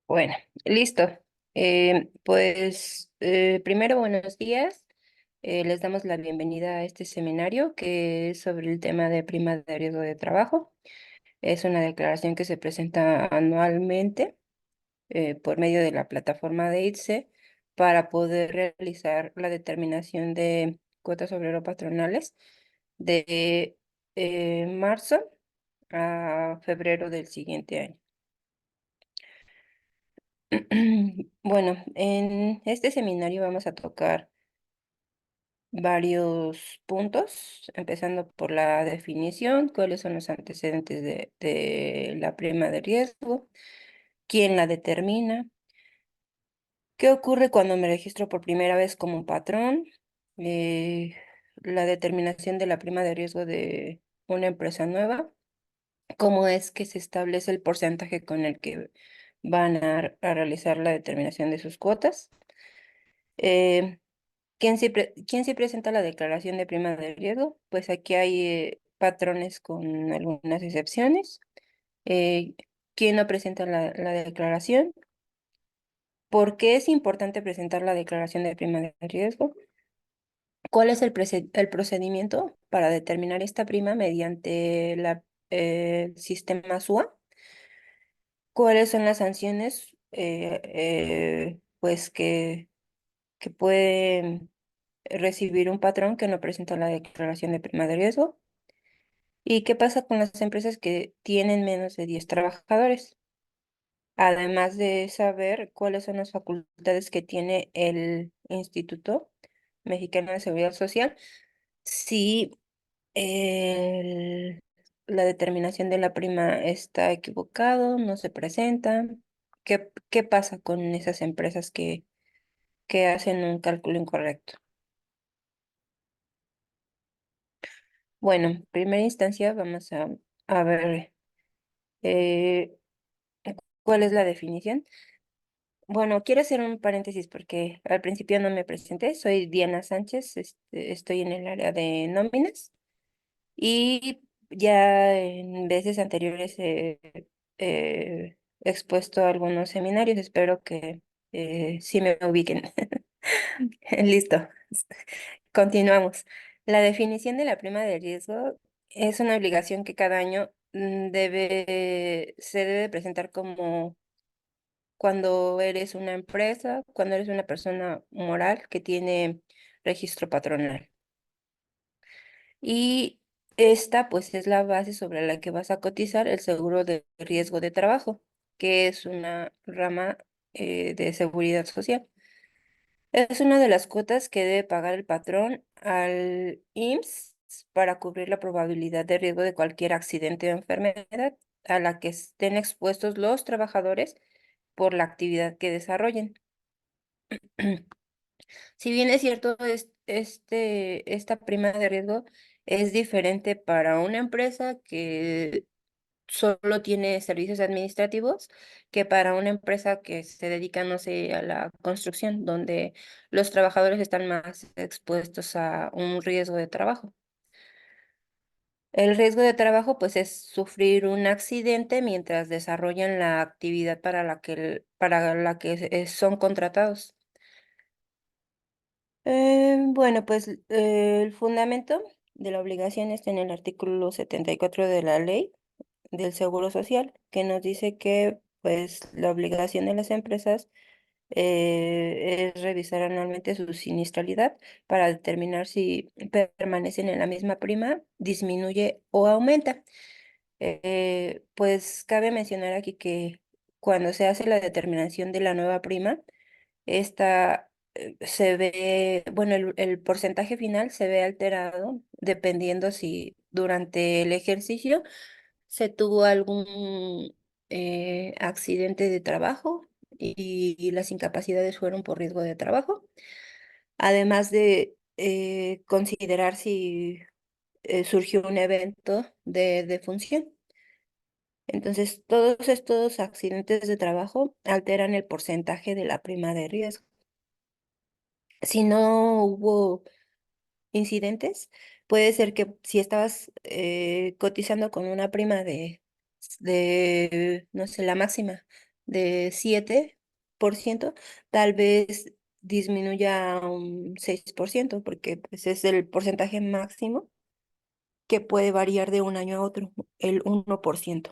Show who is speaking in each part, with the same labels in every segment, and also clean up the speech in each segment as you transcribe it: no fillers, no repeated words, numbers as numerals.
Speaker 1: Bueno, listo. Primero, buenos días. Les damos la bienvenida a este seminario que es sobre el tema de prima de riesgo de trabajo. Es una declaración que se presenta anualmente por medio de la plataforma de ITSE para poder realizar la determinación de cuotas obrero-patronales de marzo a febrero del siguiente año. Bueno, en este seminario vamos a tocar varios puntos, empezando por la definición, cuáles son los antecedentes de la prima de riesgo, quién la determina, qué ocurre cuando me registro por primera vez como patrón, eh, la determinación de la prima de riesgo de una empresa nueva, cómo es que se establece el porcentaje con el que van a realizar la determinación de sus cuotas. eh, ¿Quién sí presenta la declaración de prima de riesgo? Pues aquí hay patrones con algunas excepciones. Eh, ¿Quién no presenta la declaración? ¿Por qué es importante presentar la declaración de prima de riesgo? ¿Cuál es el procedimiento para determinar esta prima mediante el sistema SUA? ¿Cuáles son las sanciones pues que pueden recibir un patrón que no presenta la declaración de prima de riesgo? ¿Y qué pasa con las empresas que tienen menos de 10 trabajadores? Además de saber cuáles son las facultades que tiene el Instituto Mexicano de Seguridad Social, si el- la determinación de la prima está equivocado, no se presenta, ¿qué pasa con esas empresas que hacen un cálculo incorrecto? Bueno, en primera instancia vamos a ver eh, cuál es la definición. Bueno, quiero hacer un paréntesis porque al principio no me presenté. Soy Diana Sánchez, estoy en el área de nóminas y ya en veces anteriores he expuesto algunos seminarios. Espero que sí me ubiquen. Listo. Continuamos. La definición de la prima de riesgo es una obligación que cada año se debe presentar como cuando eres una empresa, cuando eres una persona moral que tiene registro patronal. Y esta pues es la base sobre la que vas a cotizar el seguro de riesgo de trabajo, que es una rama de seguridad social. Es una de las cuotas que debe pagar el patrón al IMSS para cubrir la probabilidad de riesgo de cualquier accidente o enfermedad a la que estén expuestos los trabajadores por la actividad que desarrollen. Si bien es cierto, esta prima de riesgo es diferente para una empresa que solo tiene servicios administrativos que para una empresa que se dedica, no sé, a la construcción, donde los trabajadores están más expuestos a un riesgo de trabajo. El riesgo de trabajo, pues, es sufrir un accidente mientras desarrollan la actividad para la que son contratados. Bueno, pues el fundamento de la obligación está en el artículo 74 de la ley del Seguro Social, que nos dice que pues la obligación de las empresas es revisar anualmente su siniestralidad para determinar si permanecen en la misma prima, disminuye o aumenta. Pues cabe mencionar aquí que cuando se hace la determinación de la nueva prima, esta se ve, bueno, el porcentaje final se ve alterado dependiendo si durante el ejercicio se tuvo algún accidente de trabajo y las incapacidades fueron por riesgo de trabajo, además de considerar si surgió un evento de defunción. Entonces, todos estos accidentes de trabajo alteran el porcentaje de la prima de riesgo. Si no hubo incidentes, puede ser que si estabas cotizando con una prima no sé, la máxima de 7%, tal vez disminuya a un 6%, porque pues, es el porcentaje máximo que puede variar de un año a otro, el 1%.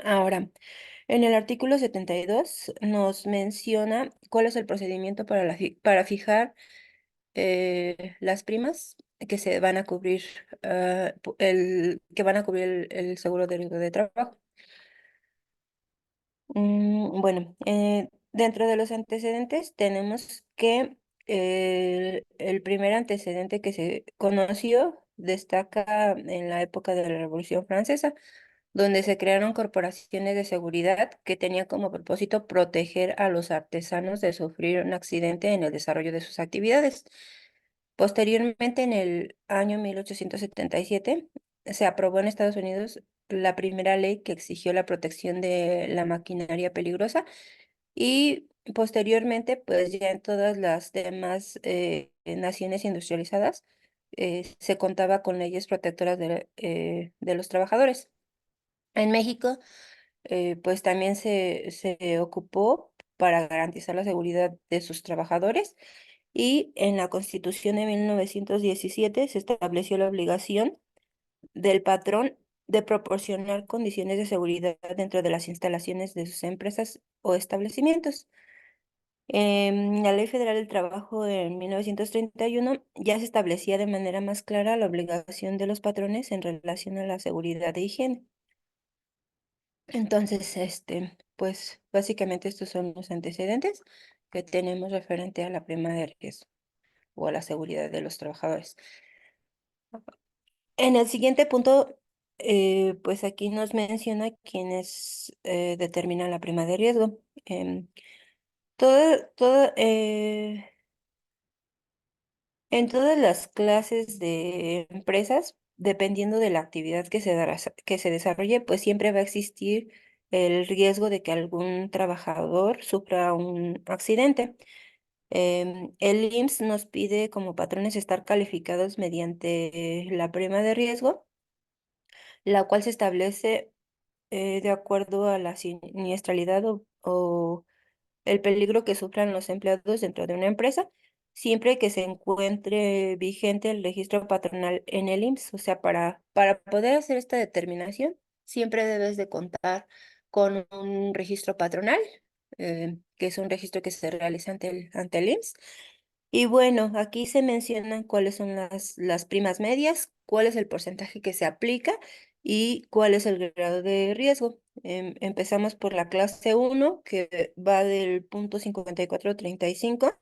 Speaker 1: Ahora, en el artículo 72 nos menciona cuál es el procedimiento para, para fijar las primas que se van a cubrir, que van a cubrir el seguro de riesgo de trabajo. Bueno, dentro de los antecedentes tenemos que el primer antecedente que se conoció destaca en la época de la Revolución Francesa, donde se crearon corporaciones de seguridad que tenían como propósito proteger a los artesanos de sufrir un accidente en el desarrollo de sus actividades. Posteriormente, en el año 1877, se aprobó en Estados Unidos la primera ley que exigió la protección de la maquinaria peligrosa y posteriormente, pues ya en todas las demás naciones industrializadas, se contaba con leyes protectoras de los trabajadores. En México, pues también se ocupó para garantizar la seguridad de sus trabajadores y en la Constitución de 1917 se estableció la obligación del patrón de proporcionar condiciones de seguridad dentro de las instalaciones de sus empresas o establecimientos. En la Ley Federal del Trabajo de 1931 ya se establecía de manera más clara la obligación de los patrones en relación a la seguridad de higiene. Entonces, pues básicamente estos son los antecedentes que tenemos referente a la prima de riesgo o a la seguridad de los trabajadores. En el siguiente punto, pues aquí nos menciona quiénes determinan la prima de riesgo. Todo, todo, en todas las clases de empresas, dependiendo de la actividad que se desarrolle, pues siempre va a existir el riesgo de que algún trabajador sufra un accidente. El IMSS nos pide como patrones estar calificados mediante la prima de riesgo, la cual se establece de acuerdo a la siniestralidad o el peligro que sufran los empleados dentro de una empresa, siempre que se encuentre vigente el registro patronal en el IMSS. O sea, para poder hacer esta determinación, siempre debes de contar con un registro patronal, que es un registro que se realiza ante el IMSS. Y bueno, aquí se mencionan cuáles son las primas medias, cuál es el porcentaje que se aplica y cuál es el grado de riesgo. Empezamos por la clase 1, que va del punto 5435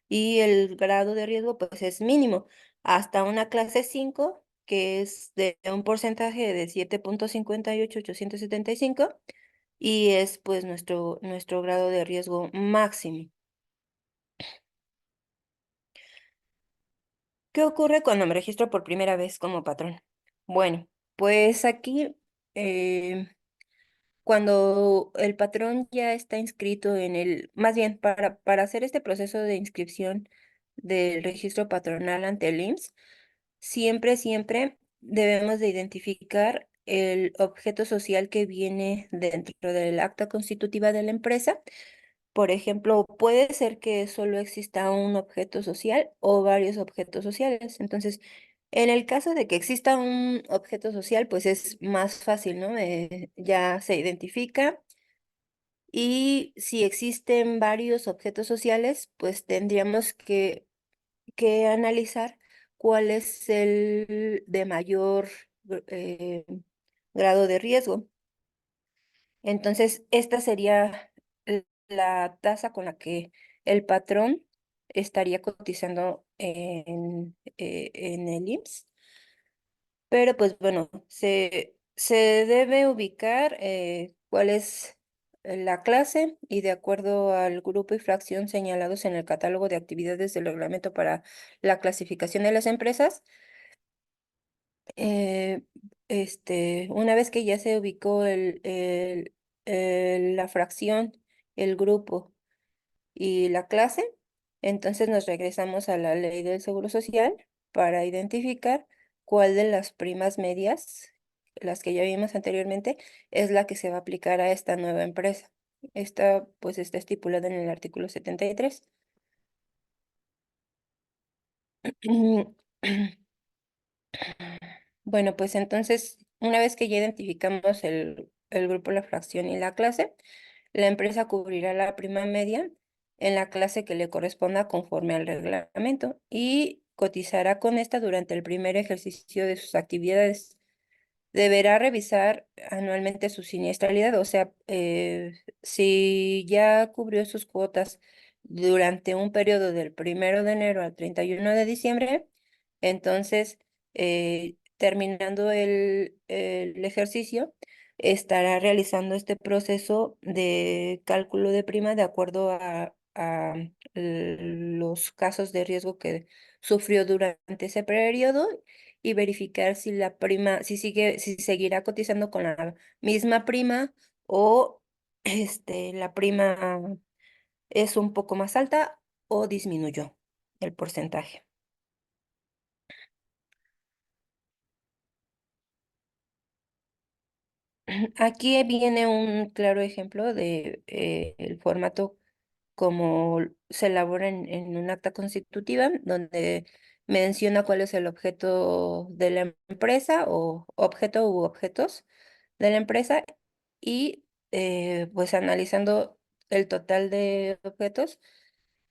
Speaker 1: y el grado de riesgo pues es mínimo, hasta una clase 5, que es de un porcentaje de 7,58875 y es pues nuestro grado de riesgo máximo. ¿Qué ocurre cuando me registro por primera vez como patrón? Bueno, pues aquí, eh, cuando el patrón ya está inscrito más bien para hacer este proceso de inscripción del registro patronal ante el IMSS, siempre debemos de identificar el objeto social que viene dentro del acta constitutiva de la empresa. Por ejemplo, puede ser que solo exista un objeto social o varios objetos sociales. Entonces, en el caso de que exista un objeto social, pues es más fácil, ¿no? Ya se identifica y si existen varios objetos sociales, pues tendríamos que analizar cuál es el de mayor eh, grado de riesgo. Entonces, esta sería la tasa con la que el patrón estaría cotizando en el IMSS. Pero pues bueno, se debe ubicar cuál es la clase y de acuerdo al grupo y fracción señalados en el catálogo de actividades del reglamento para la clasificación de las empresas, eh, una vez que ya se ubicó la fracción, el grupo y la clase, entonces nos regresamos a la ley del Seguro Social para identificar cuál de las primas medias las que ya vimos anteriormente, es la que se va a aplicar a esta nueva empresa. Esta pues está estipulada en el artículo 73. Bueno, pues entonces, una vez que ya identificamos el grupo, la fracción y la clase, la empresa cubrirá la prima media en la clase que le corresponda conforme al reglamento y cotizará con esta durante el primer ejercicio de sus actividades. Deberá revisar anualmente su siniestralidad, o sea, si ya cubrió sus cuotas durante un periodo del 1 de enero al 31 de diciembre, entonces, terminando el ejercicio, estará realizando este proceso de cálculo de prima de acuerdo a los casos de riesgo que sufrió durante ese periodo y verificar si la prima, si seguirá cotizando con la misma prima o la prima es un poco más alta o disminuyó el porcentaje. Aquí viene un claro ejemplo de el formato como se elabora en un acta constitutiva, donde menciona cuál es el objeto de la empresa o objeto u objetos de la empresa y pues analizando el total de objetos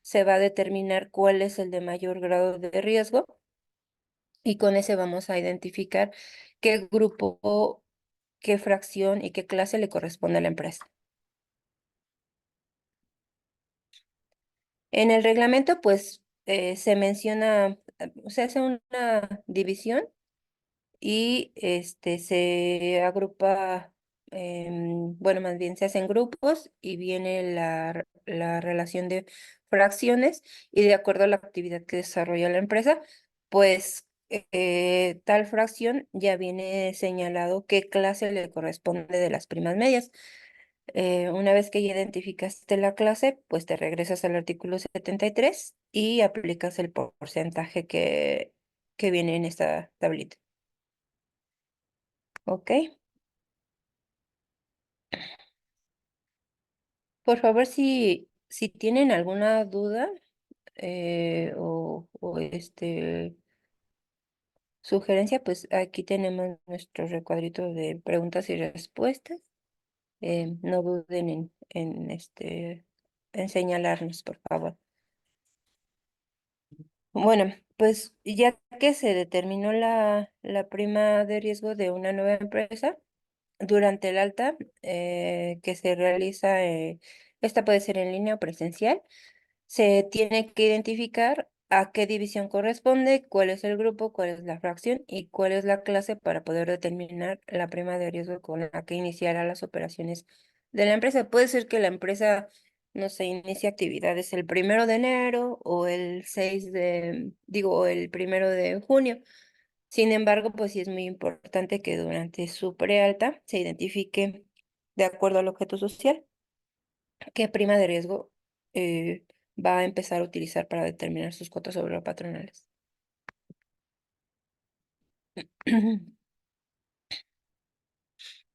Speaker 1: se va a determinar cuál es el de mayor grado de riesgo y con ese vamos a identificar qué grupo, qué fracción y qué clase le corresponde a la empresa. En el reglamento, pues se menciona, se hace una división y se agrupa, bueno, más bien se hacen grupos y viene la relación de fracciones y de acuerdo a la actividad que desarrolla la empresa, pues tal fracción ya viene señalado qué clase le corresponde de las primas medias. Una vez que ya identificaste la clase, pues te regresas al artículo 73 y aplicas el porcentaje que viene en esta tablita. ¿Ok? Por favor, si tienen alguna duda o sugerencia, pues aquí tenemos nuestro recuadrito de preguntas y respuestas. No duden en señalarnos, por favor. Bueno, pues ya que se determinó la prima de riesgo de una nueva empresa, durante el alta que se realiza, esta puede ser en línea o presencial, se tiene que identificar a qué división corresponde, cuál es el grupo, cuál es la fracción y cuál es la clase para poder determinar la prima de riesgo con la que iniciará las operaciones de la empresa. Puede ser que la empresa, no sé, inicie actividades el 1 de enero o el 6 digo, o el 1 de junio. Sin embargo, pues sí es muy importante que durante su prealta se identifique, de acuerdo al objeto social, qué prima de riesgo eh, va a empezar a utilizar para determinar sus cuotas sobre los patronales.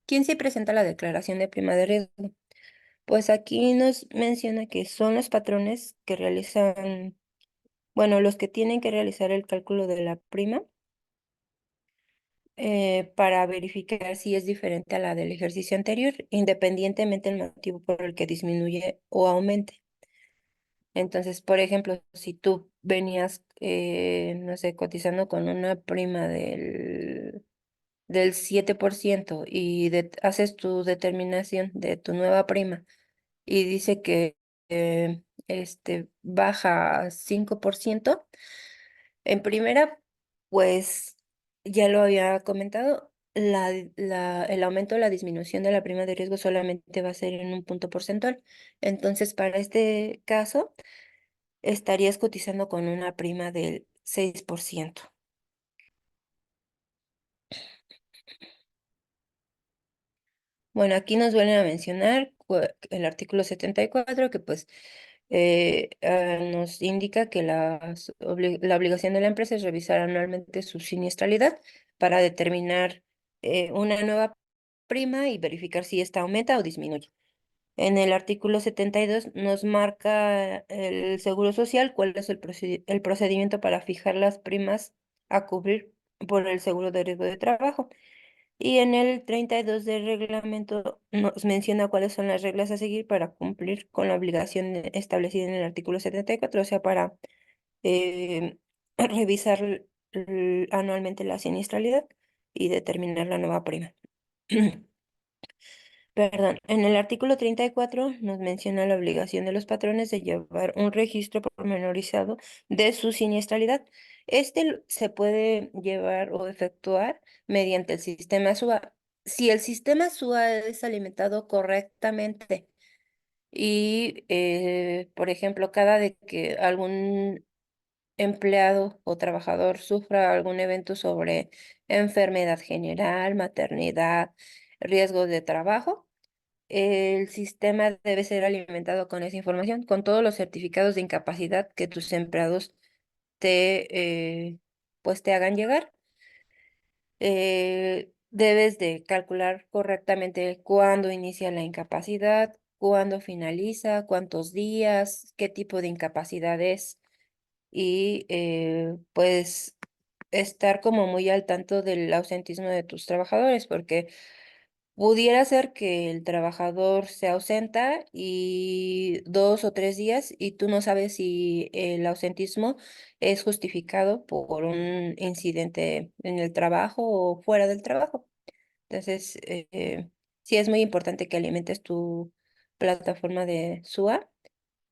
Speaker 1: ¿Quién se presenta la declaración de prima de riesgo? Pues aquí nos menciona que son los patrones que realizan, bueno, los que tienen que realizar el cálculo de la prima para verificar si es diferente a la del ejercicio anterior, independientemente del motivo por el que disminuye o aumente. Entonces, por ejemplo, si tú venías, no sé, cotizando con una prima del 7% y haces tu determinación de tu nueva prima y dice que baja a 5%, en primera, pues ya lo había comentado, el aumento o la disminución de la prima de riesgo solamente va a ser en un punto porcentual. Entonces, para este caso, estarías cotizando con una prima del 6%. Bueno, aquí nos vuelven a mencionar el artículo 74 que pues nos indica que la obligación de la empresa es revisar anualmente su siniestralidad para determinar una nueva prima y verificar si esta aumenta o disminuye. En el artículo 72 nos marca el Seguro Social, cuál es el procedimiento para fijar las primas a cubrir por el seguro de riesgo de trabajo. Y en el 32 del reglamento nos menciona cuáles son las reglas a seguir para cumplir con la obligación establecida en el artículo 74, o sea, para eh, revisar anualmente la siniestralidad y determinar la nueva prima. Perdón, en el artículo 34 nos menciona la obligación de los patrones de llevar un registro pormenorizado de su siniestralidad. Se puede llevar o efectuar mediante el sistema SUA. Si el sistema SUA es alimentado correctamente y, por ejemplo, cada de que algún empleado o trabajador sufra algún evento sobre enfermedad general, maternidad, riesgo de trabajo, el sistema debe ser alimentado con esa información, con todos los certificados de incapacidad que tus empleados pues te hagan llegar. Debes de calcular correctamente cuándo inicia la incapacidad, cuándo finaliza, cuántos días, qué tipo de incapacidad es y pues estar como muy al tanto del ausentismo de tus trabajadores, porque pudiera ser que el trabajador se ausenta y 2 o 3 días y tú no sabes si el ausentismo es justificado por un incidente en el trabajo o fuera del trabajo. Entonces, sí es muy importante que alimentes tu plataforma de SUA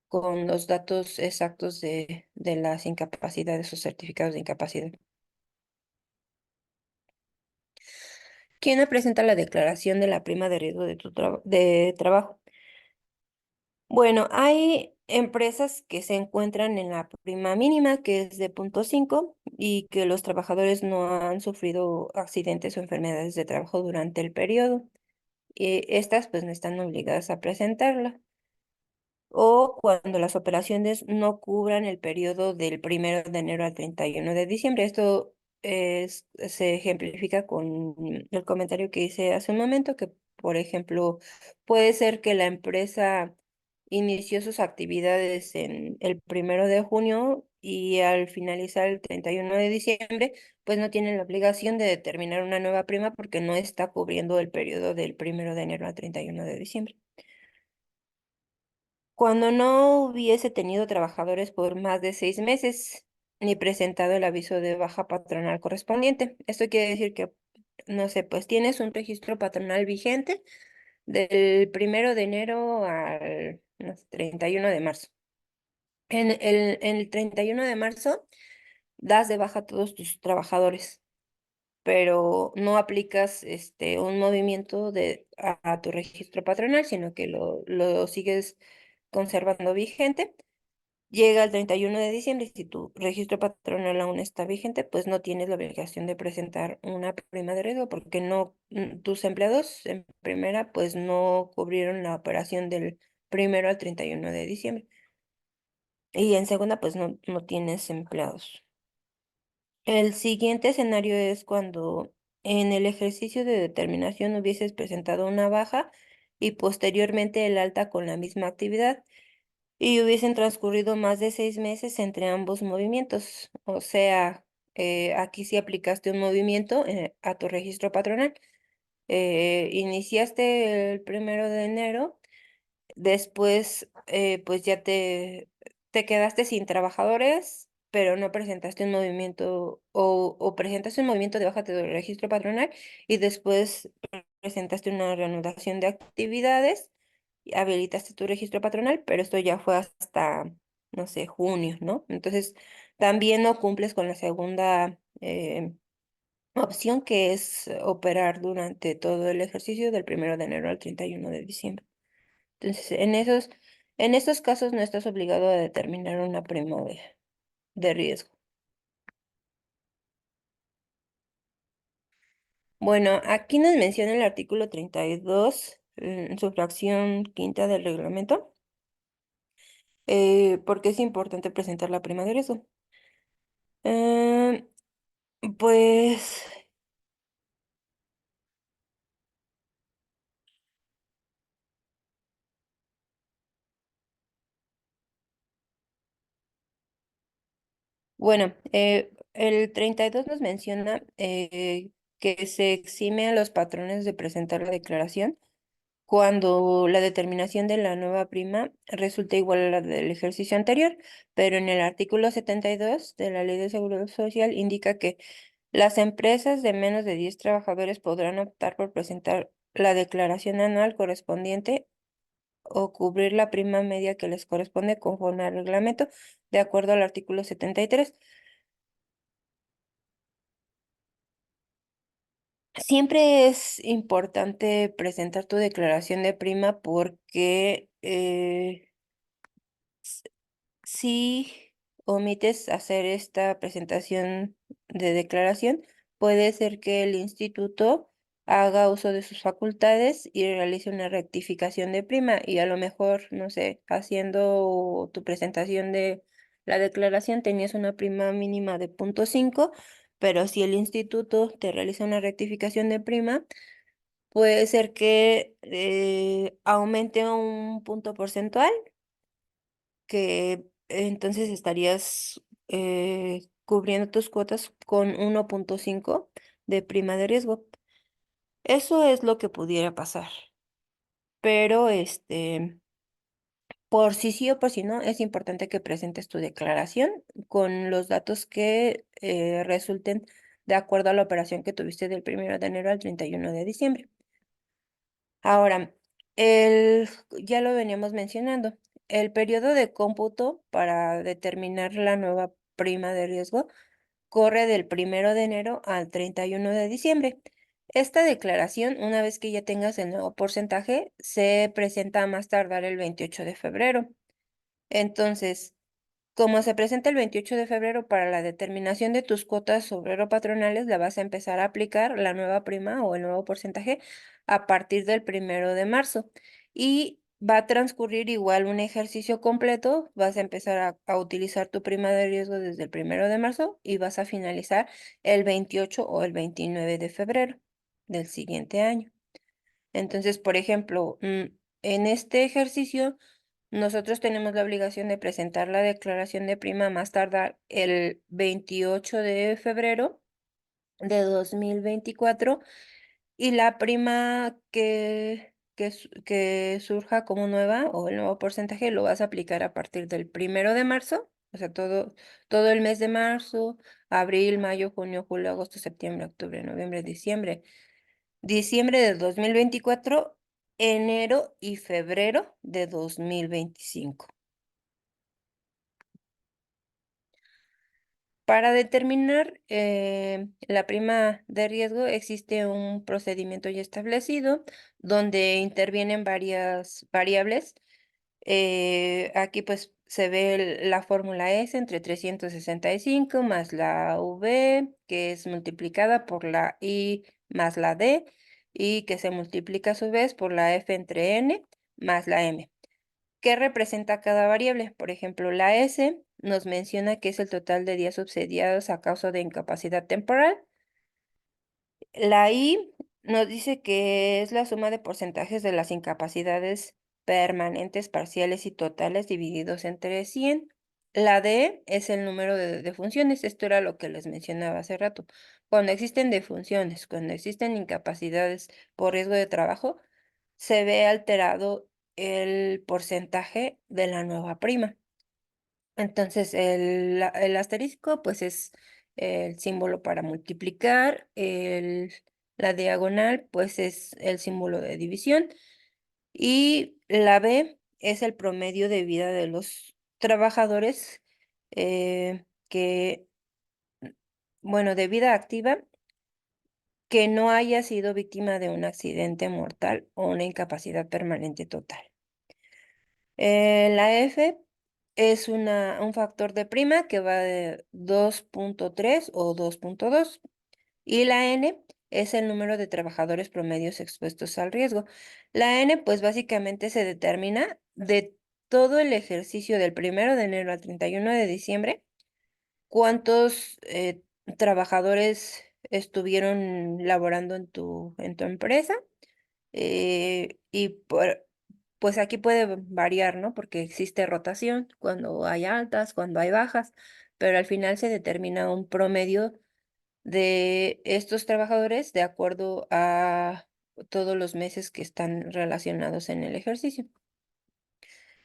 Speaker 1: con los datos exactos de las incapacidades o certificados de incapacidad. ¿Quién no presenta la declaración de la prima de riesgo de de trabajo? Bueno, hay empresas que se encuentran en la prima mínima, que es de 0,5, y que los trabajadores no han sufrido accidentes o enfermedades de trabajo durante el periodo. Estas pues no están obligadas a presentarla. O cuando las operaciones no cubran el periodo del 1 de enero al 31 de diciembre. Esto se ejemplifica con el comentario que hice hace un momento, que por ejemplo puede ser que la empresa inició sus actividades en el 1 de junio y al finalizar el 31 de diciembre, pues no tiene la obligación de determinar una nueva prima porque no está cubriendo el periodo del 1 de enero al 31 de diciembre. Cuando no hubiese tenido trabajadores por más de 6 meses ni presentado el aviso de baja patronal correspondiente. Esto quiere decir que, no sé, pues tienes un registro patronal vigente del 1 de enero al no sé, 31 de marzo. En el 31 de marzo das de baja a todos tus trabajadores, pero no aplicas un movimiento a tu registro patronal, sino que lo sigues conservando vigente. Llega el 31 de diciembre y si tu registro patronal aún está vigente, pues no tienes la obligación de presentar una prima de riesgo porque tus empleados en primera pues no cubrieron la operación del 1 al 31 de diciembre. Y en segunda pues no tienes empleados. El siguiente escenario es cuando en el ejercicio de determinación hubieses presentado una baja y posteriormente el alta con la misma actividad y hubiesen transcurrido más de 6 meses entre ambos movimientos. O sea, aquí sí aplicaste un movimiento a tu registro patronal. Iniciaste el 1 de enero, después pues ya te quedaste sin trabajadores, pero no presentaste un movimiento o presentaste un movimiento de baja de tu registro patronal y después presentaste una reanudación de actividades y habilitaste tu registro patronal, pero esto ya fue hasta, no sé, junio, ¿no? Entonces, también no cumples con la segunda opción, que es operar durante todo el ejercicio del 1 de enero al 31 de diciembre. Entonces, en estos casos no estás obligado a determinar una prima de riesgo. Bueno, aquí nos menciona el artículo 32, en su fracción quinta del reglamento, porque es importante presentar la prima de riesgo. Em, pues Bueno, el 32 nos menciona que se exime a los patrones de presentar la declaración cuando la determinación de la nueva prima resulta igual a la del ejercicio anterior, pero en el artículo 72 de la Ley de Seguro Social indica que las empresas de menos de 10 trabajadores podrán optar por presentar la declaración anual correspondiente o cubrir la prima media que les corresponde conforme al reglamento, de acuerdo al artículo 73. Siempre es importante presentar tu declaración de prima porque si omites hacer esta presentación de declaración, puede ser que el instituto haga uso de sus facultades y realice una rectificación de prima y a lo mejor, no sé, haciendo tu presentación de la declaración tenías una prima mínima de 0,5, pero si el instituto te realiza una rectificación de prima, puede ser que aumente un punto porcentual que entonces estarías cubriendo tus cuotas con 1,5 de prima de riesgo. Eso es lo que pudiera pasar, pero por si sí o por si no, es importante que presentes tu declaración con los datos que resulten de acuerdo a la operación que tuviste del 1 de enero al 31 de diciembre. Ahora, ya lo veníamos mencionando, el periodo de cómputo para determinar la nueva prima de riesgo corre del 1 de enero al 31 de diciembre. Esta declaración, una vez que ya tengas el nuevo porcentaje, se presenta a más tardar el 28 de febrero. Entonces, como se presenta el 28 de febrero para la determinación de tus cuotas obrero-patronales, le vas a empezar a aplicar la nueva prima o el nuevo porcentaje a partir del 1 de marzo. Y va a transcurrir igual un ejercicio completo, vas a empezar a utilizar tu prima de riesgo desde el 1 de marzo y vas a finalizar el 28 o el 29 de febrero del siguiente año. Entonces, por ejemplo, en este ejercicio nosotros tenemos la obligación de presentar la declaración de prima más tardar el 28 de febrero de 2024 y la prima que surja como nueva o el nuevo porcentaje lo vas a aplicar a partir del 1 de marzo, o sea, todo el mes de marzo, abril, mayo, junio, julio, agosto, septiembre, octubre, noviembre, diciembre de 2024, enero y febrero de 2025. Para determinar la prima de riesgo existe un procedimiento ya establecido donde intervienen varias variables. Aquí pues se ve la fórmula S entre 365 más la V, que es multiplicada por la I más la D, y que se multiplica a su vez por la F entre N más la M. ¿Qué representa cada variable? Por ejemplo, la S nos menciona que es el total de días subsidiados a causa de incapacidad temporal. La I nos dice que es la suma de porcentajes de las incapacidades permanentes, parciales y totales divididos entre 100. La D es el número de defunciones. Esto era lo que les mencionaba hace rato. Cuando existen defunciones, cuando existen incapacidades por riesgo de trabajo, se ve alterado el porcentaje de la nueva prima. Entonces, el asterisco, pues es el símbolo para multiplicar, la diagonal, pues es el símbolo de división, y la B es el promedio de vida de los trabajadores que, bueno, de vida activa, que no haya sido víctima de un accidente mortal o una incapacidad permanente total. La F es un factor de prima que va de 2,3 o 2,2 y la N es el número de trabajadores promedios expuestos al riesgo. La N pues básicamente se determina de todo el ejercicio del 1 de enero al 31 de diciembre, cuántos trabajadores estuvieron laborando en tu empresa y pues aquí puede variar, ¿no? Porque existe rotación cuando hay altas, cuando hay bajas. pero al final se determina un promedio de estos trabajadores de acuerdo a todos los meses que están relacionados en el ejercicio.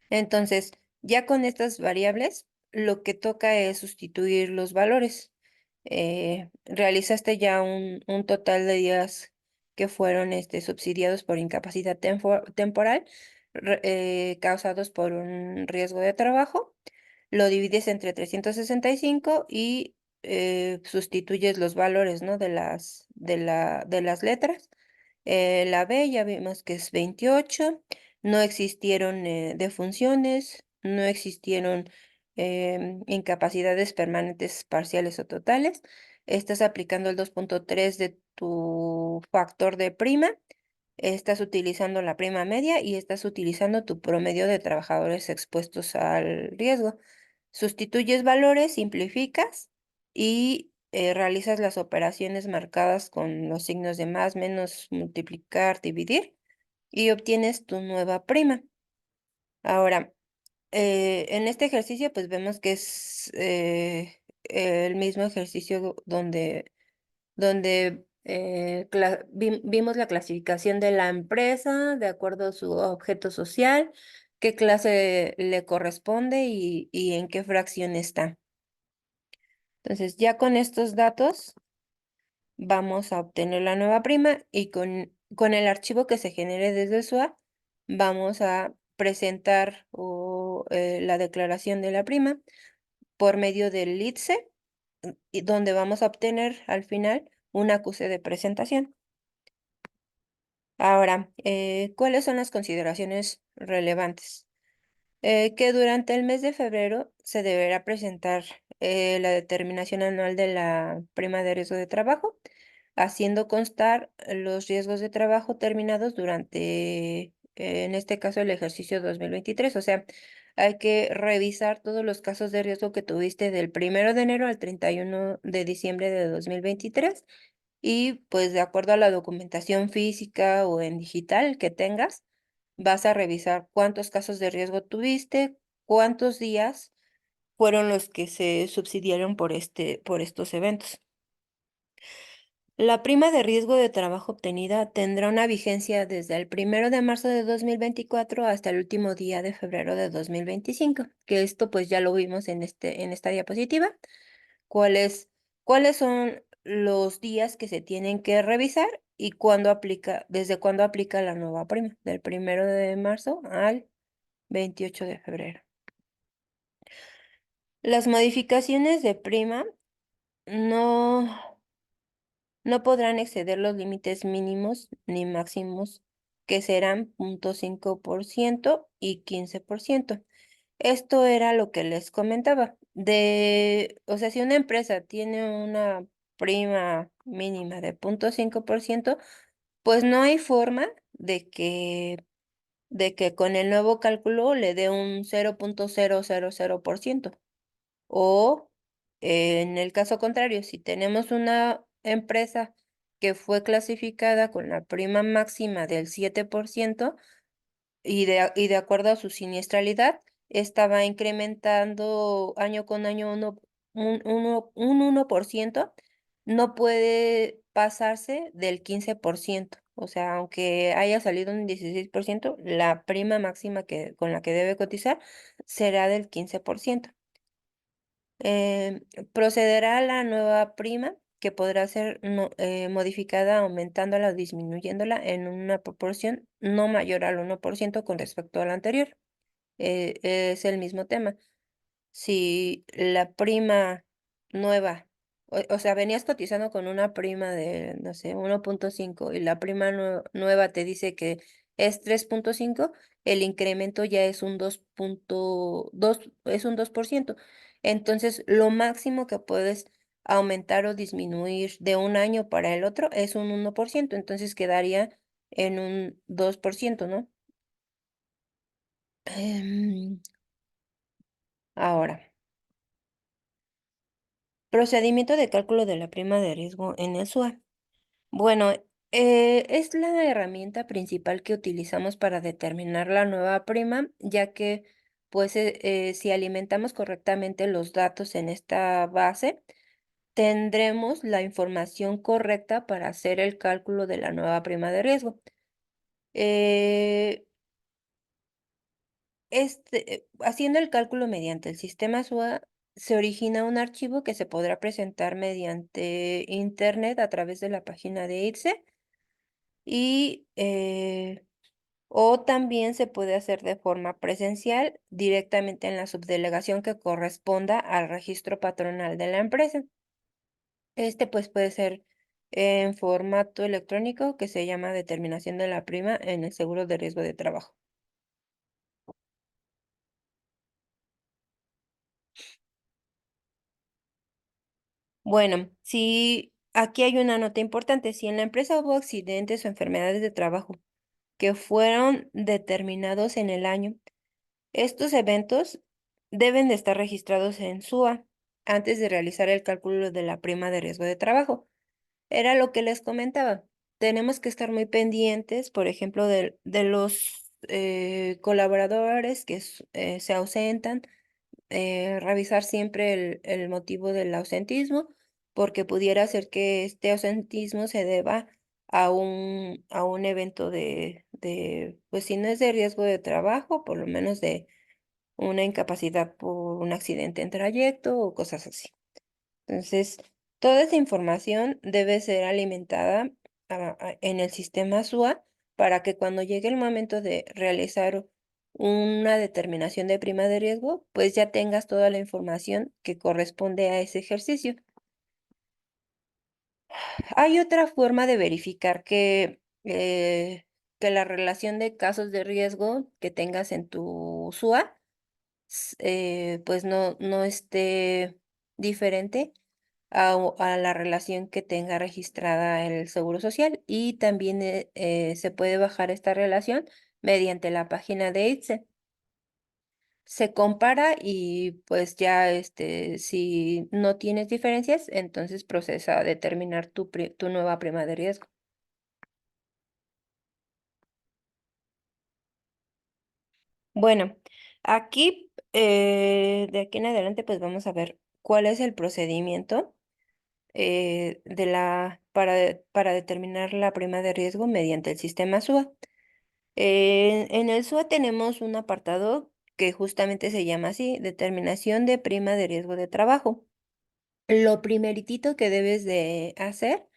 Speaker 1: Entonces, ya con estas variables, lo que toca es sustituir los valores. Realizaste ya un total de días que fueron subsidiados por incapacidad temporal causados por un riesgo de trabajo. Lo divides entre 365 y sustituyes los valores, ¿no? De las letras. La B ya vimos que es 28. No existieron defunciones, no existieron incapacidades permanentes parciales o totales. Estás aplicando el 2.3 de tu factor de prima. Estás utilizando la prima media y estás utilizando tu promedio de trabajadores expuestos al riesgo. Sustituyes valores, simplificas y realizas las operaciones marcadas con los signos de más, menos, multiplicar, dividir y obtienes tu nueva prima. Ahora, en este ejercicio pues vemos que es el mismo ejercicio donde vimos la clasificación de la empresa de acuerdo a su objeto social, qué clase le corresponde y en qué fracción está. Entonces, ya con estos datos vamos a obtener la nueva prima y con el archivo que se genere desde el SUA vamos a presentar la declaración de la prima por medio del ITSE y donde vamos a obtener al final un acuse de presentación. Ahora, ¿cuáles son las consideraciones relevantes? Que durante el mes de febrero se deberá presentar la determinación anual de la prima de riesgo de trabajo, haciendo constar los riesgos de trabajo terminados durante, en este caso, el ejercicio 2023. O sea, hay que revisar todos los casos de riesgo que tuviste del 1 de enero al 31 de diciembre de 2023 y pues de acuerdo a la documentación física o en digital que tengas, vas a revisar cuántos casos de riesgo tuviste, cuántos días fueron los que se subsidiaron por estos eventos. La prima de riesgo de trabajo obtenida tendrá una vigencia desde el 1 de marzo de 2024 hasta el último día de febrero de 2025, que esto pues ya lo vimos en esta diapositiva. ¿Cuáles, cuáles son los días que se tienen que revisar y desde cuándo aplica la nueva prima? Del 1 de marzo al 28 de febrero. Las modificaciones de prima no, no podrán exceder los límites mínimos ni máximos, que serán 0.5% y 15%. Esto era lo que les comentaba. O sea, si una empresa tiene una prima mínima de 0.5%, pues no hay forma de que con el nuevo cálculo le dé un 0.000%. O en el caso contrario, si tenemos una empresa que fue clasificada con la prima máxima del 7% y de acuerdo a su siniestralidad, estaba incrementando año con año un 1%, no puede pasarse del 15%. O sea, aunque haya salido un 16%, la prima máxima con la que debe cotizar será del 15%. Procederá la nueva prima que podrá ser modificada aumentándola o disminuyéndola en una proporción no mayor al 1% con respecto a la anterior. Es el mismo tema. Si la prima nueva, o sea, venías cotizando con una prima de, no sé, 1.5 y la prima nueva te dice que es 3.5, el incremento ya es un 2.2, es un 2%. Entonces, lo máximo que puedes aumentar o disminuir de un año para el otro es un 1%, entonces quedaría en un 2%, ¿no? Em, Ahora. Procedimiento de cálculo de la prima de riesgo en el SUA. Bueno, es la herramienta principal que utilizamos para determinar la nueva prima, ya que pues si alimentamos correctamente los datos en esta base, tendremos la información correcta para hacer el cálculo de la nueva prima de riesgo. Eh, haciendo el cálculo mediante el sistema SUA, se origina un archivo que se podrá presentar mediante Internet a través de la página de ITSE y o también se puede hacer de forma presencial directamente en la subdelegación que corresponda al registro patronal de la empresa. Pues puede ser en formato electrónico que se llama determinación de la prima en el seguro de riesgo de trabajo. Bueno, si aquí hay una nota importante, si en la empresa hubo accidentes o enfermedades de trabajo que fueron determinados en el año, estos eventos deben de estar registrados en SUA antes de realizar el cálculo de la prima de riesgo de trabajo. Era lo que les comentaba. Tenemos que estar muy pendientes, por ejemplo, de los colaboradores que se ausentan, revisar siempre el motivo del ausentismo, porque pudiera ser que este ausentismo se deba a un evento pues si no es de riesgo de trabajo, por lo menos de una incapacidad por un accidente en trayecto o cosas así. Entonces, toda esa información debe ser alimentada en el sistema SUA para que cuando llegue el momento de realizar una determinación de prima de riesgo, pues ya tengas toda la información que corresponde a ese ejercicio. Hay otra forma de verificar que la relación de casos de riesgo que tengas en tu SUA pues no esté diferente a la relación que tenga registrada el Seguro Social y también se puede bajar esta relación mediante la página de ITSE. Se compara y pues ya si no tienes diferencias, entonces procesa a determinar tu nueva prima de riesgo. Bueno, aquí de aquí en adelante pues vamos a ver cuál es el procedimiento para determinar la prima de riesgo mediante el sistema SUA. En el SUA tenemos un apartado que justamente se llama así, determinación de prima de riesgo de trabajo. Lo primeritito que debes de hacer,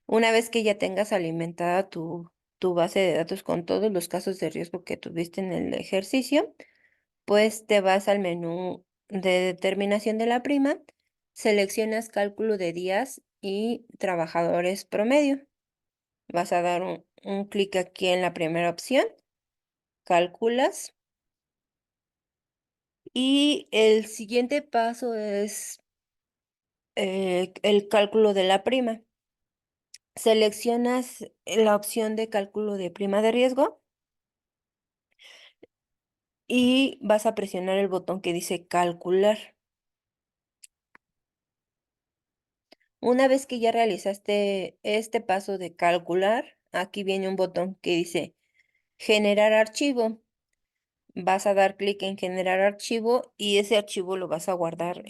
Speaker 1: una vez que ya tengas alimentada tu base de datos con todos los casos de riesgo que tuviste en el ejercicio, pues te vas al menú de determinación de la prima, seleccionas cálculo de días y trabajadores promedio. Vas a dar un clic aquí en la primera opción, calculas y el siguiente paso es el cálculo de la prima. Seleccionas la opción de cálculo de prima de riesgo y vas a presionar el botón que dice calcular. Una vez que ya realizaste este paso de calcular, aquí viene un botón que dice generar archivo. Vas a dar clic en generar archivo y ese archivo lo vas a guardar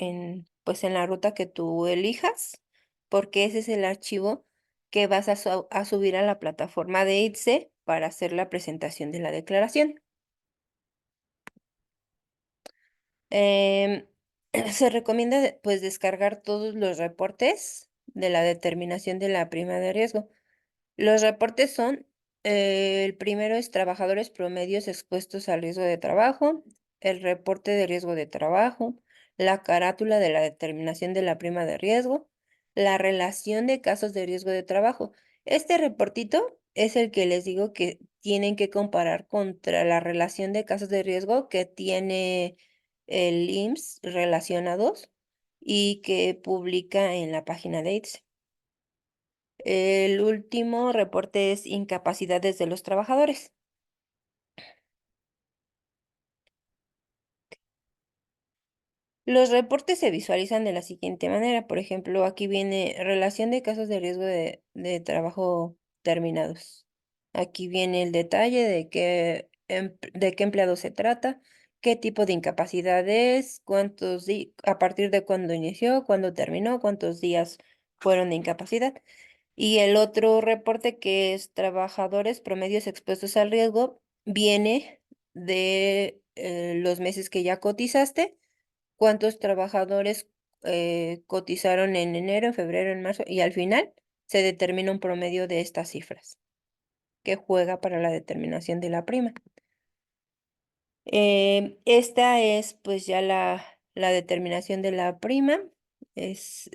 Speaker 1: pues en la ruta que tú elijas, porque ese es el archivo que vas a subir a la plataforma de ITSE para hacer la presentación de la declaración. Em, Se recomienda pues descargar todos los reportes de la determinación de la prima de riesgo. Los reportes son, el primero es trabajadores promedios expuestos al riesgo de trabajo, el reporte de riesgo de trabajo, la carátula de la determinación de la prima de riesgo, la relación de casos de riesgo de trabajo. Este reportito es el que les digo que tienen que comparar contra la relación de casos de riesgo que tiene el IMSS relacionados y que publica en la página de ITSE. El último reporte es incapacidades de los trabajadores. Los reportes se visualizan de la siguiente manera. Por ejemplo, aquí viene relación de casos de riesgo de trabajo terminados. Aquí viene el detalle de qué empleado se trata, qué tipo de incapacidad es, a partir de cuándo inició, cuándo terminó, cuántos días fueron de incapacidad. Y el otro reporte, que es trabajadores promedios expuestos al riesgo, viene de los meses que ya cotizaste, cuántos trabajadores cotizaron en enero, en febrero, en marzo, y al final se determina un promedio de estas cifras que juega para la determinación de la prima. Esta es pues ya la determinación de la prima. Es,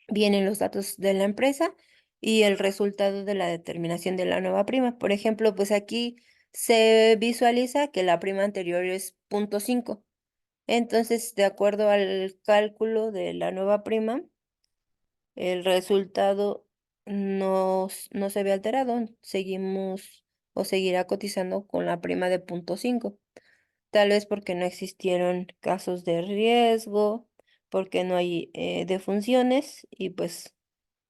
Speaker 1: vienen los datos de la empresa y el resultado de la determinación de la nueva prima. Por ejemplo, pues aquí se visualiza que la prima anterior es 0,5. Entonces, de acuerdo al cálculo de la nueva prima, el resultado no se ve alterado. Seguimos o seguirá cotizando con la prima de 0,5. Tal vez porque no existieron casos de riesgo, porque no hay defunciones y pues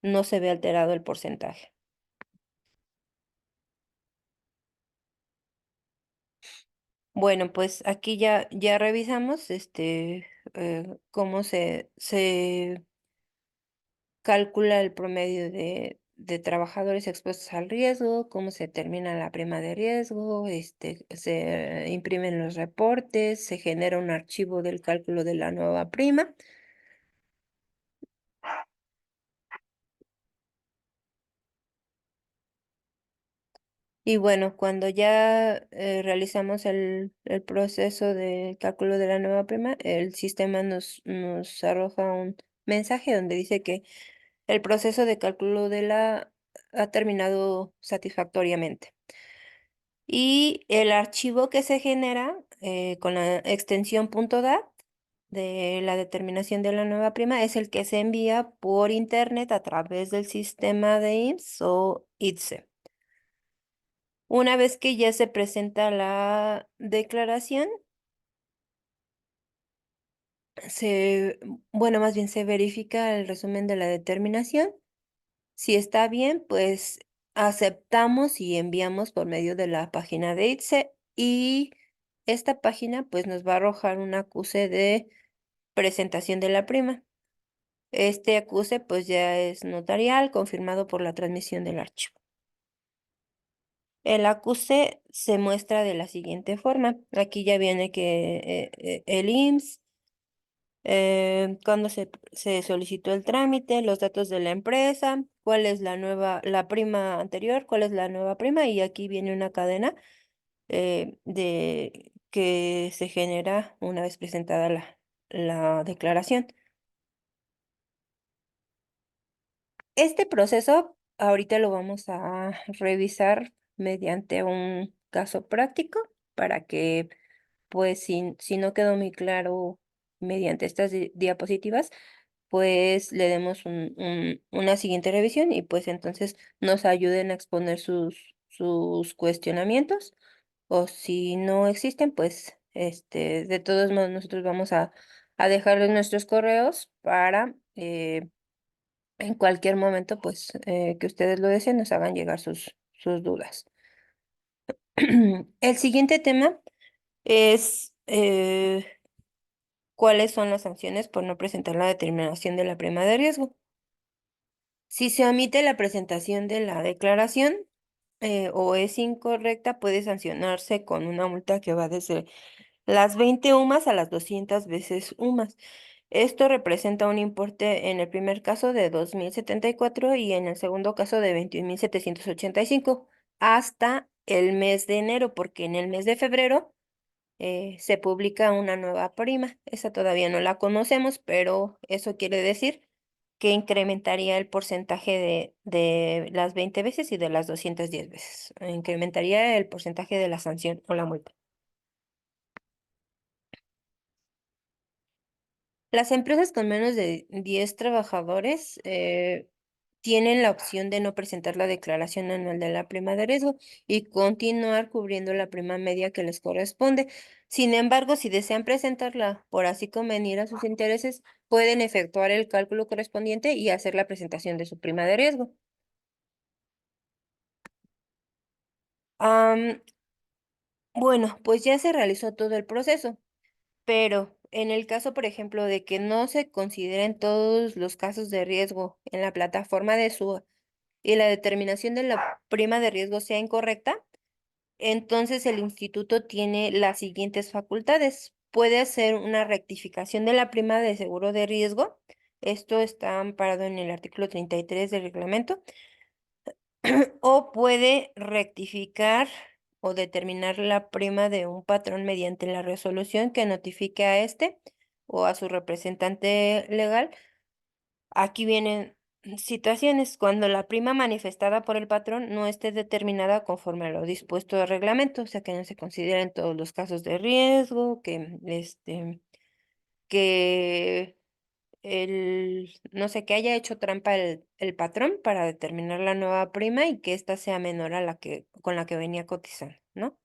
Speaker 1: no se ve alterado el porcentaje. Bueno, pues aquí ya revisamos cómo se calcula el promedio de trabajadores expuestos al riesgo, cómo se determina la prima de riesgo, se imprimen los reportes, se genera un archivo del cálculo de la nueva prima. Y bueno, cuando ya realizamos el proceso de cálculo de la nueva prima, el sistema nos arroja un mensaje donde dice que el proceso de cálculo ha terminado satisfactoriamente. Y el archivo que se genera con la extensión .dat de la determinación de la nueva prima es el que se envía por internet a través del sistema de IMSS o ITSE. Una vez que ya se presenta la declaración, bueno, más bien se verifica el resumen de la determinación. Si está bien, pues aceptamos y enviamos por medio de la página de ITSE, y esta página pues nos va a arrojar un acuse de presentación de la prima. Este acuse pues ya es notarial, confirmado por la transmisión del archivo. El acuse se muestra de la siguiente forma. Aquí ya viene que el IMSS, cuándo se solicitó el trámite, los datos de la empresa, cuál es la prima anterior, cuál es la nueva prima, y aquí viene una cadena de que se genera una vez presentada la declaración. Este proceso ahorita lo vamos a revisar mediante un caso práctico para que, pues, si no quedó muy claro mediante estas diapositivas, pues le demos una siguiente revisión y pues entonces nos ayuden a exponer sus cuestionamientos, o si no existen, pues, de todos modos nosotros vamos a dejarles nuestros correos para en cualquier momento, pues, que ustedes lo deseen, nos hagan llegar sus dudas. El siguiente tema es cuáles son las sanciones por no presentar la determinación de la prima de riesgo. Si se omite la presentación de la declaración o es incorrecta, puede sancionarse con una multa que va desde las 20 UMAS a las 200 veces UMAS. Esto representa un importe en el primer caso de 2.074 y en el segundo caso de 21.785 hasta el mes de enero, porque en el mes de febrero se publica una nueva prima. Esa todavía no la conocemos, pero eso quiere decir que incrementaría el porcentaje de las 20 veces y de las 210 veces. Incrementaría el porcentaje de la sanción o la multa. Las empresas con menos de 10 trabajadores tienen la opción de no presentar la declaración anual de la prima de riesgo y continuar cubriendo la prima media que les corresponde. Sin embargo, si desean presentarla por así convenir a sus intereses, pueden efectuar el cálculo correspondiente y hacer la presentación de su prima de riesgo. Bueno, pues ya se realizó todo el proceso, pero en el caso, por ejemplo, de que no se consideren todos los casos de riesgo en la plataforma de SUA y la determinación de la prima de riesgo sea incorrecta, entonces el instituto tiene las siguientes facultades. Puede hacer una rectificación de la prima de seguro de riesgo. Esto está amparado en el artículo 33 del reglamento. O puede rectificar o determinar la prima de un patrón mediante la resolución que notifique a este o a su representante legal. Aquí vienen situaciones cuando la prima manifestada por el patrón no esté determinada conforme a lo dispuesto del reglamento, o sea que no se consideren todos los casos de riesgo, que no sé, que haya hecho trampa el patrón para determinar la nueva prima y que ésta sea menor a la que, con la que venía cotizando, ¿no?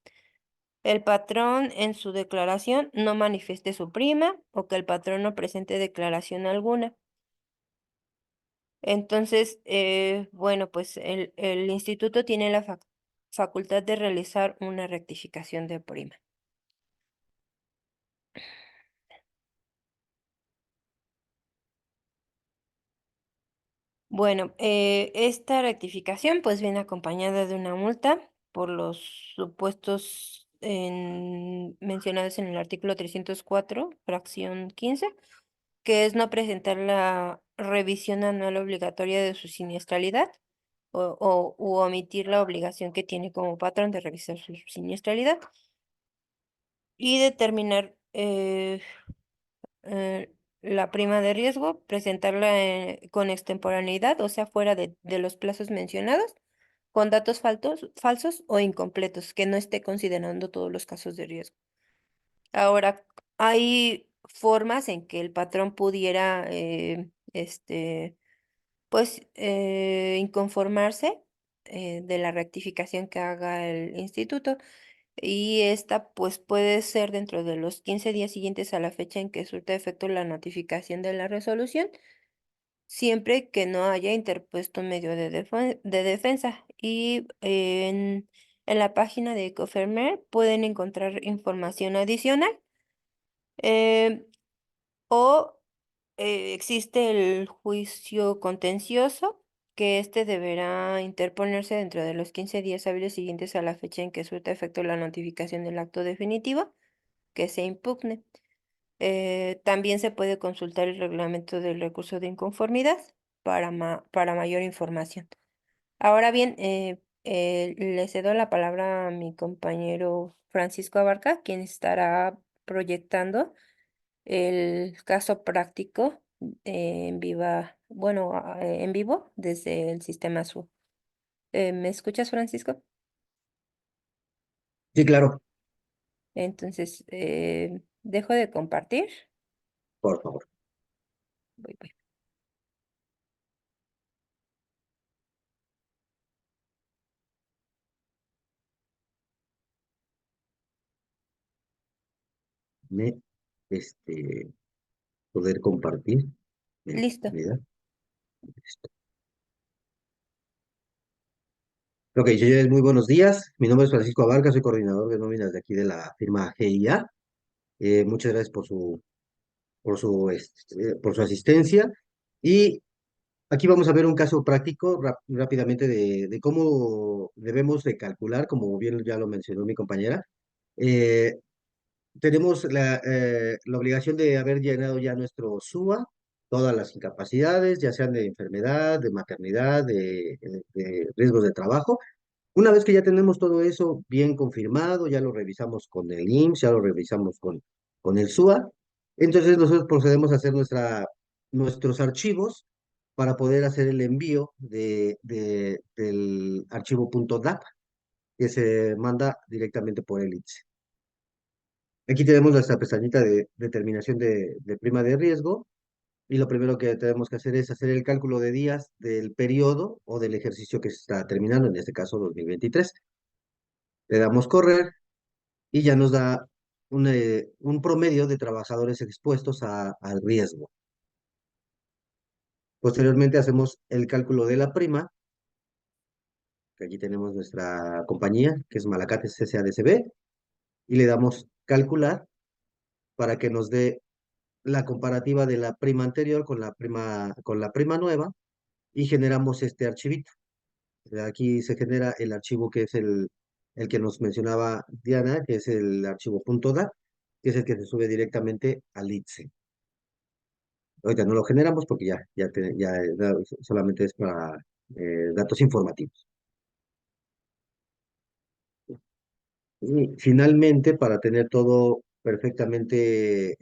Speaker 1: El patrón en su declaración no manifieste su prima o que el patrón no presente declaración alguna. Entonces, bueno, pues el instituto tiene la facultad de realizar una rectificación de prima. Bueno, esta rectificación pues viene acompañada de una multa por los supuestos mencionados en el artículo 304, fracción 15, que es no presentar la revisión anual obligatoria de su siniestralidad u omitir la obligación que tiene como patrón de revisar su siniestralidad y determinar eh, la prima de riesgo, presentarla con extemporaneidad, o sea, fuera de los plazos mencionados, con datos falsos o incompletos, que no esté considerando todos los casos de riesgo. Ahora, hay formas en que el patrón pudiera, pues, inconformarse de la rectificación que haga el instituto. Y esta, pues, puede ser dentro de los 15 días siguientes a la fecha en que surta efecto la notificación de la resolución, siempre que no haya interpuesto un medio de defensa. Y en la página de Cofermer pueden encontrar información adicional. eh, o existe el juicio contencioso, que este deberá interponerse dentro de los 15 días hábiles siguientes a la fecha en que surta efecto la notificación del acto definitivo que se impugne. También se puede consultar el reglamento del recurso de inconformidad para mayor información. Ahora bien, le cedo la palabra a mi compañero Francisco Abarca, quien estará proyectando el caso práctico en vivo desde el sistema SU. ¿Me escuchas, Francisco?
Speaker 2: Sí, claro,
Speaker 1: Entonces, dejo de compartir.
Speaker 2: por favor.
Speaker 1: Voy.
Speaker 2: Me, este, poder compartir mi
Speaker 1: Listo,
Speaker 2: vida. Listo. Ok, señores, muy buenos días. Mi nombre es Francisco Abarca, soy coordinador de nóminas de aquí de la firma GIA. Muchas gracias por su asistencia. Y aquí vamos a ver un caso práctico rápidamente de cómo debemos de calcular, como bien ya lo mencionó mi compañera. eh, Tenemos la obligación de haber llenado ya nuestro SUA, todas las incapacidades, ya sean de enfermedad, de maternidad, de riesgos de trabajo. Una vez que ya tenemos todo eso bien confirmado, ya lo revisamos con el IMSS, ya lo revisamos con el SUA, entonces nosotros procedemos a hacer nuestros archivos para poder hacer el envío del archivo .dap que se manda directamente por el ITSE. Aquí tenemos nuestra pestañita de determinación de prima de riesgo y lo primero que tenemos que hacer es hacer el cálculo de días del periodo o del ejercicio que se está terminando, en este caso 2023. Le damos correr y ya nos da un promedio de trabajadores expuestos al riesgo. Posteriormente hacemos el cálculo de la prima, que aquí tenemos nuestra compañía, que es Malacates SADCB, y le damos calcular para que nos dé la comparativa de la prima anterior con la prima nueva y generamos este archivito. Aquí se genera el archivo que es el que nos mencionaba Diana, que es el archivo .dat, que es el que se sube directamente al ITSE. Ahorita no lo generamos porque solamente es para datos informativos. Y finalmente, para tener todo perfectamente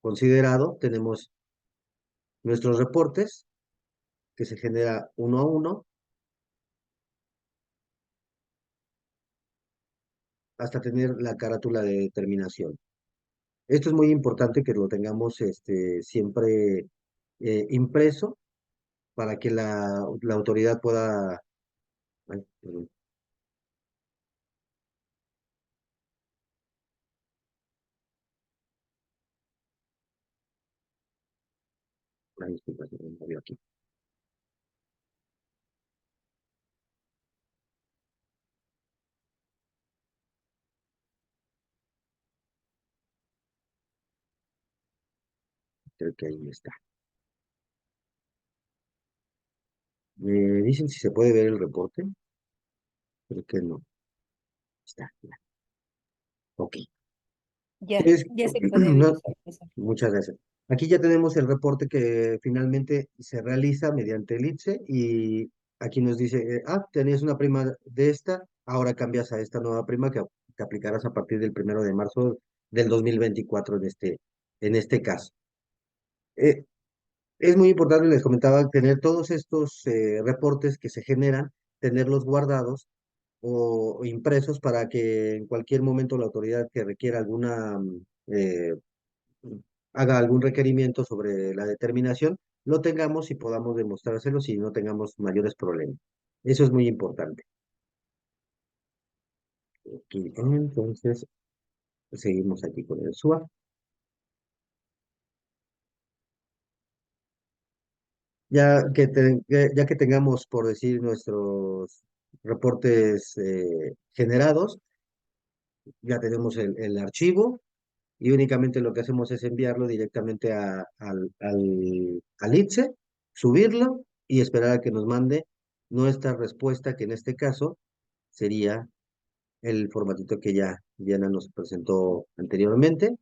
Speaker 2: considerado, tenemos nuestros reportes que se genera uno a uno hasta tener la carátula de determinación. Esto es muy importante que lo tengamos siempre impreso para que la autoridad pueda... Ay, perdón, disculpa, se me movió aquí. Creo que ahí está. Me dicen si se puede ver el reporte. Creo que no. Está. Ya. Ok.
Speaker 1: Ya,
Speaker 2: Es-
Speaker 1: ya se puede
Speaker 2: no,
Speaker 1: visualizar.
Speaker 2: muchas gracias. Aquí ya tenemos el reporte que finalmente se realiza mediante el ITSE y aquí nos dice, tenías una prima de esta, ahora cambias a esta nueva prima que aplicarás a partir del 1 de marzo del 2024 en este caso. Eh, es muy importante, les comentaba, tener todos estos reportes que se generan, tenerlos guardados o impresos para que en cualquier momento la autoridad que requiera haga algún requerimiento sobre la determinación, lo tengamos y podamos demostrárselo si no tengamos mayores problemas. Eso es muy importante. Aquí, entonces, seguimos aquí con el SUA. Ya que tengamos, por decir, nuestros reportes generados, ya tenemos el archivo y únicamente lo que hacemos es enviarlo directamente al ITSE, subirlo y esperar a que nos mande nuestra respuesta, que en este caso sería el formatito que ya Diana nos presentó anteriormente,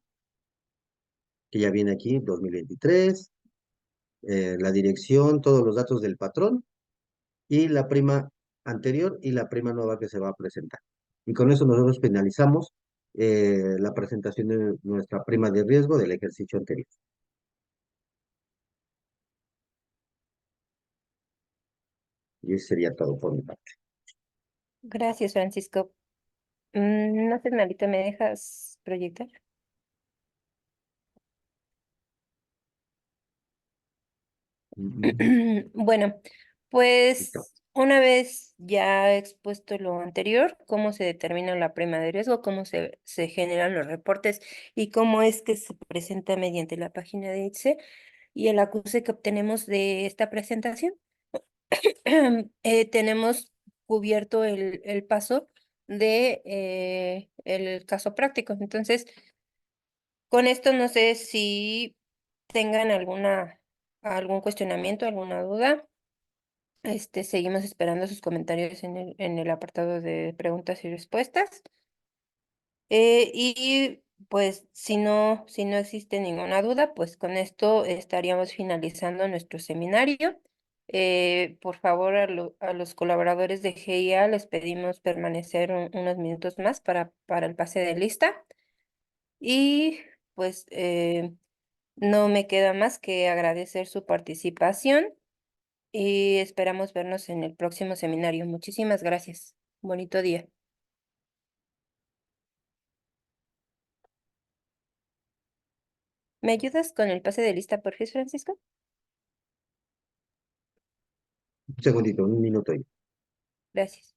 Speaker 2: que ya viene aquí, 2023, la dirección, todos los datos del patrón y la prima anterior y la prima nueva que se va a presentar. Y con eso nosotros finalizamos la presentación de nuestra prima de riesgo del ejercicio anterior. Y eso sería todo por mi parte.
Speaker 1: Gracias, Francisco. No sé, Marita, ¿me dejas proyectar?
Speaker 2: Mm,
Speaker 1: Bueno,
Speaker 2: listo.
Speaker 1: pues una vez ya expuesto lo anterior, cómo se determina la prima de riesgo, cómo se generan los reportes y cómo es que se presenta mediante la página de ITSE y el acuse que obtenemos de esta presentación, tenemos cubierto el paso de el caso práctico. Entonces, con esto no sé si tengan algún cuestionamiento, alguna duda. Seguimos esperando sus comentarios en el apartado de preguntas y respuestas. Y pues si no existe ninguna duda, pues con esto estaríamos finalizando nuestro seminario. Por favor, a los colaboradores de GIA les pedimos permanecer unos minutos más para el pase de lista. Y pues no me queda más que agradecer su participación y esperamos vernos en el próximo seminario. Muchísimas gracias. Bonito día. ¿Me ayudas con el pase de lista, por favor, Francisco?
Speaker 2: Un segundito, un minuto.
Speaker 1: Gracias.